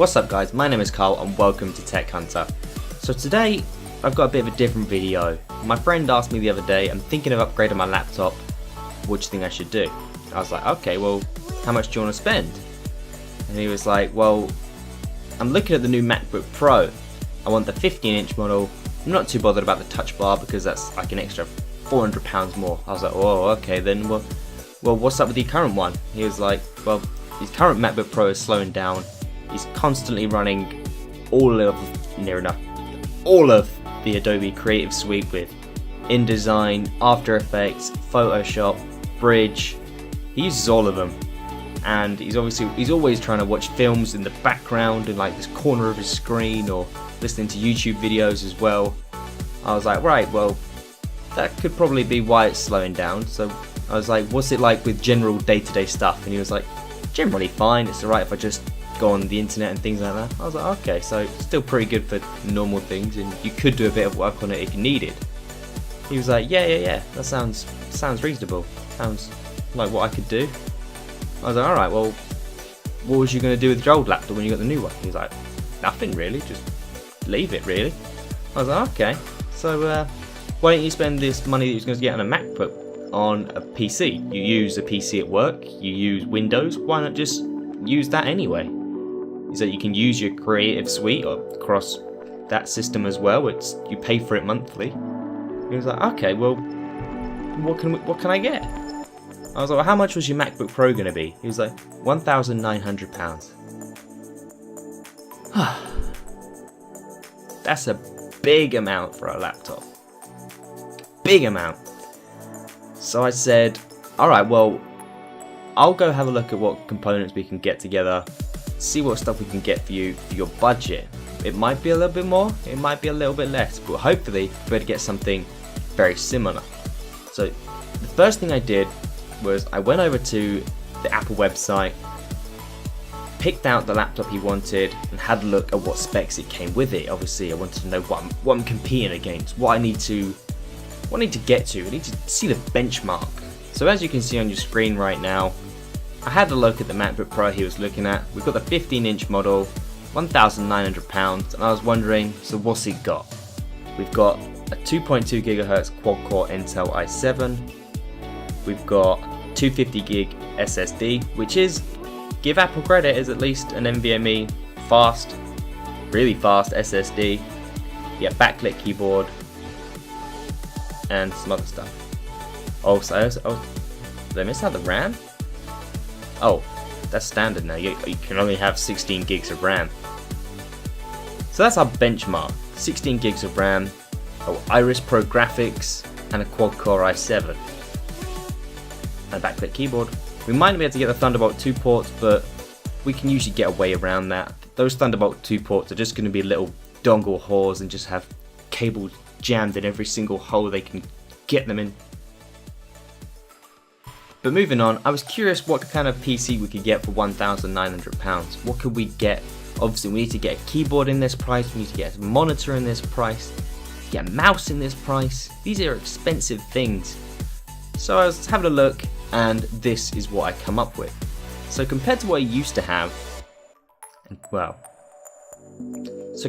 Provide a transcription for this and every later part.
What's up guys, my name is Carl and welcome to Tech Hunter. So today I've got a bit of a different video. My friend asked me the other day, I'm thinking of upgrading my laptop, what do you think I should do? I was like, okay, well how much do you want to spend? And he was like, well I'm looking at the new MacBook Pro. I want the 15-inch model. I'm not too bothered about the touch bar because that's like an extra £400 more. I was like, oh okay then, well what's up with the current one? He was like, well his current MacBook Pro is slowing down. He's constantly running all of the Adobe Creative Suite with InDesign, After Effects, Photoshop, Bridge. He uses all of them, and he's always trying to watch films in the background in like this corner of his screen, or listening to YouTube videos as well. I was like, right, well that could probably be why it's slowing down. So I was like, what's it like with general day-to-day stuff? And he was like, generally fine, it's alright if I just go on the internet and things like that. I was like, okay, so still pretty good for normal things, and you could do a bit of work on it if you needed. He was like, yeah, that sounds reasonable. Sounds like what I could do. I was like, alright, well, what was you going to do with your old laptop when you got the new one? He was like, nothing really, just leave it really. I was like, okay, so why don't you spend this money that you're going to get on a MacBook on a PC? You use a PC at work, you use Windows, why not just use that anyway? Is that you can use your Creative Suite across that system as well. You pay for it monthly. He was like, okay, well, what can I get? I was like, well, how much was your MacBook Pro going to be? He was like, £1,900. That's a big amount for a laptop. Big amount. So I said, alright, well, I'll go have a look at what components we can get together, see what stuff we can get for you for your budget. It might be a little bit more, it might be a little bit less, but hopefully we're going to get something very similar. So the first thing I did was I went over to the Apple website, picked out the laptop he wanted, and had a look at what specs it came with it. Obviously I wanted to know what I'm competing against, what I need to get to. I need to see the benchmark. So as you can see on your screen right now, I had a look at the MacBook Pro he was looking at. We've got the 15-inch model, £1,900, and I was wondering, so what's he got? We've got a 2.2 GHz quad-core Intel i7. We've got 250 gig SSD, which is, give Apple credit, is at least an NVMe fast, really fast SSD. Yeah, backlit keyboard, and some other stuff. Did I miss out the RAM? Oh, that's standard now. You can only have 16 gigs of RAM. So that's our benchmark. 16 gigs of RAM, Iris Pro graphics, and a quad-core i7. And a backlit keyboard. We might be able to get the Thunderbolt 2 ports, but we can usually get a way around that. Those Thunderbolt 2 ports are just going to be little dongle whores and just have cables jammed in every single hole they can get them in. But moving on, I was curious what kind of PC we could get for £1,900. What could we get? Obviously we need to get a keyboard in this price, we need to get a monitor in this price, get a mouse in this price. These are expensive things. So I was having a look, and this is what I come up with. So compared to what I used to have,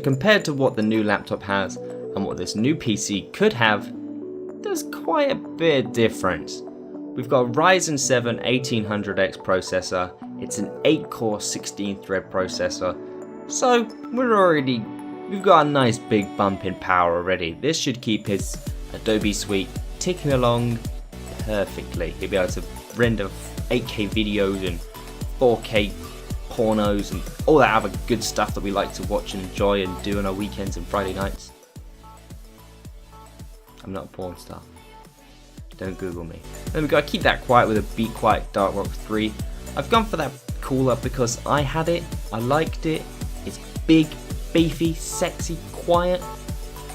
compared to what the new laptop has and what this new PC could have, there's quite a bit of difference. We've got a Ryzen 7 1800X processor. It's an 8-core 16-thread processor. So we've got a nice big bump in power already. This should keep his Adobe Suite ticking along perfectly. He'll be able to render 8K videos and 4K pornos and all that other good stuff that we like to watch and enjoy and do on our weekends and Friday nights. I'm not a porn star. Don't Google me. Then we've got to keep that quiet with a Be Quiet Dark Rock 3. I've gone for that cooler because I had it, I liked it. It's big, beefy, sexy, quiet.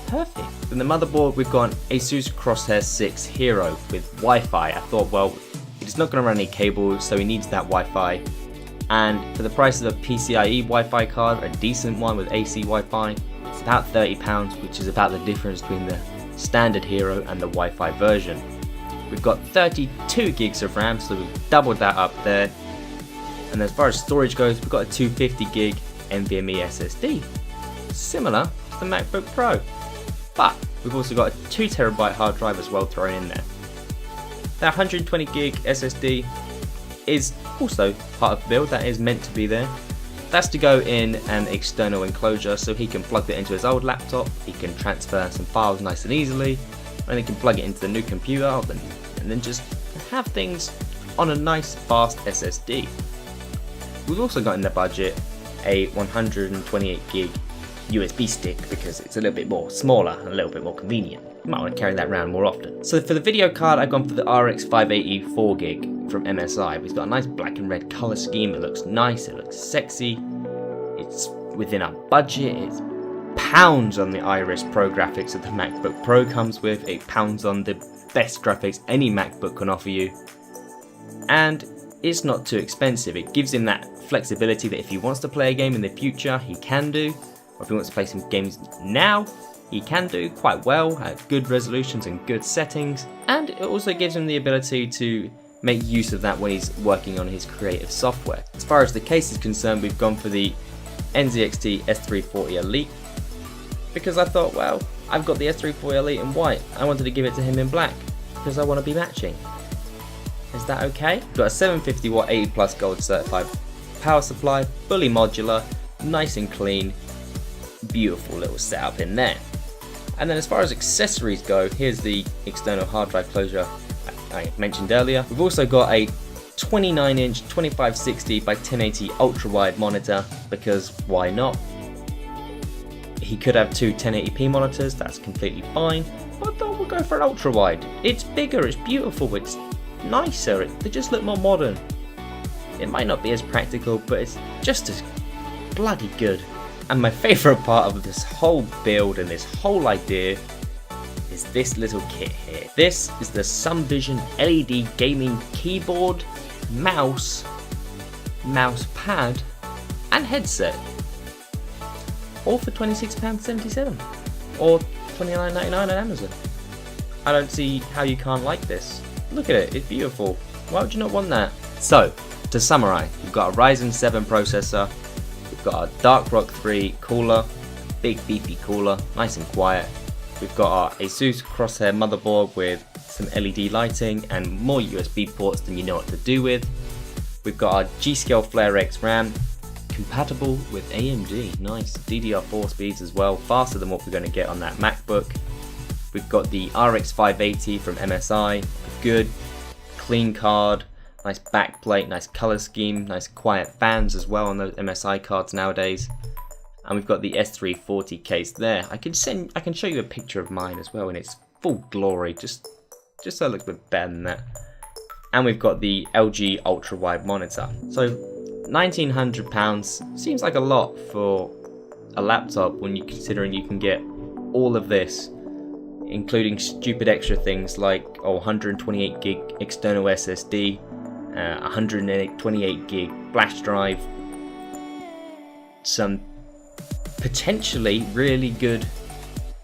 Perfect. In the motherboard we've got an Asus Crosshair 6 Hero with Wi-Fi. I thought, well, it's not going to run any cables, so he needs that Wi-Fi. And for the price of a PCIe Wi-Fi card, a decent one with AC Wi-Fi, it's about £30, which is about the difference between the standard Hero and the Wi-Fi version. We've got 32 gigs of RAM, so we've doubled that up there. And as far as storage goes, we've got a 250 gig NVMe SSD, similar to the MacBook Pro. But we've also got a 2TB hard drive as well thrown in there. That 120GB SSD is also part of the build, that is meant to be there. That's to go in an external enclosure so he can plug it into his old laptop, he can transfer some files nice and easily, and he can plug it into the new computer and then just have things on a nice fast SSD. We've also got in the budget a 128GB USB stick because it's a little bit more smaller and a little bit more convenient. You might want to carry that around more often. So for the video card, I've gone for the RX 580 4GB from MSI. It's got a nice black and red color scheme. It looks nice, it looks sexy. It's within our budget. It's pounds on the Iris Pro graphics that the MacBook Pro comes with. It pounds on the best graphics any MacBook can offer you. And it's not too expensive. It gives him that flexibility that if he wants to play a game in the future, he can do. Or if he wants to play some games now, he can do quite well at good resolutions and good settings. And it also gives him the ability to make use of that when he's working on his creative software. As far as the case is concerned, we've gone for the NZXT S340 Elite because I thought, well, I've got the S340 Elite in white. I wanted to give it to him in black because I want to be matching. Is that okay? Got a 750 watt 80 plus gold certified power supply, fully modular, nice and clean, beautiful little setup in there. And then as far as accessories go, here's the external hard drive closure I mentioned earlier. We've also got a 29-inch 2560 by 1080 ultra wide monitor because why not? He could have two 1080p monitors, that's completely fine. But I thought we'll go for an ultra wide. It's bigger, it's beautiful, it's nicer, they just look more modern. It might not be as practical, but it's just as bloody good. And my favourite part of this whole build and this whole idea is this little kit here. This is the Sunvision LED gaming keyboard, mouse, mouse pad and headset. All for £26.77 or £29.99 on Amazon. I don't see how you can't like this. Look at it, it's beautiful. Why would you not want that? So, to summarise, we've got a Ryzen 7 processor, we've got our Dark Rock 3 cooler, big beefy cooler, nice and quiet. We've got our Asus Crosshair motherboard with some LED lighting and more USB ports than you know what to do with. We've got our G-Scale Flare X RAM, compatible with AMD, nice DDR4 speeds as well, faster than what we're going to get on that MacBook. We've got the RX 580 from MSI, good, clean card, nice backplate, nice color scheme, nice quiet fans as well on those MSI cards nowadays. And we've got the S340 case there. I can show you a picture of mine as well in its full glory, just so it looks a bit better than that. And we've got the LG ultra wide monitor. So £1,900 seems like a lot for a laptop when you considering you can get all of this, including stupid extra things like 128 gig external SSD, 128 gig flash drive, some potentially really good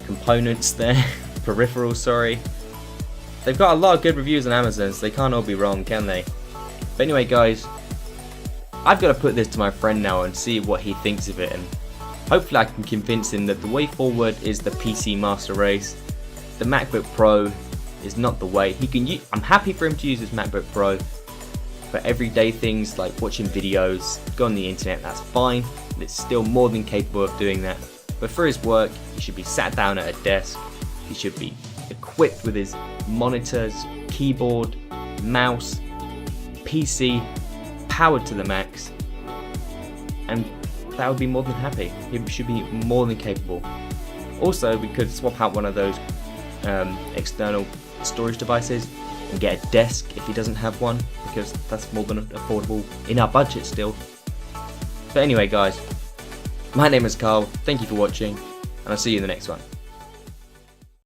components there, peripherals, sorry. They've got a lot of good reviews on Amazon, so they can't all be wrong, can they? But anyway guys, I've got to put this to my friend now and see what he thinks of it, and hopefully I can convince him that the way forward is the PC Master Race. The MacBook Pro is not the way. I'm happy for him to use his MacBook Pro for everyday things like watching videos, go on the internet, that's fine. It's still more than capable of doing that. But for his work, he should be sat down at a desk. He should be equipped with his monitors, keyboard, mouse, PC, powered to the max. And that would be more than happy. He should be more than capable. Also, we could swap out one of those external storage devices and get a desk if he doesn't have one, because that's more than affordable in our budget still. But anyway guys, my name is Carl, thank you for watching, and I'll see you in the next one.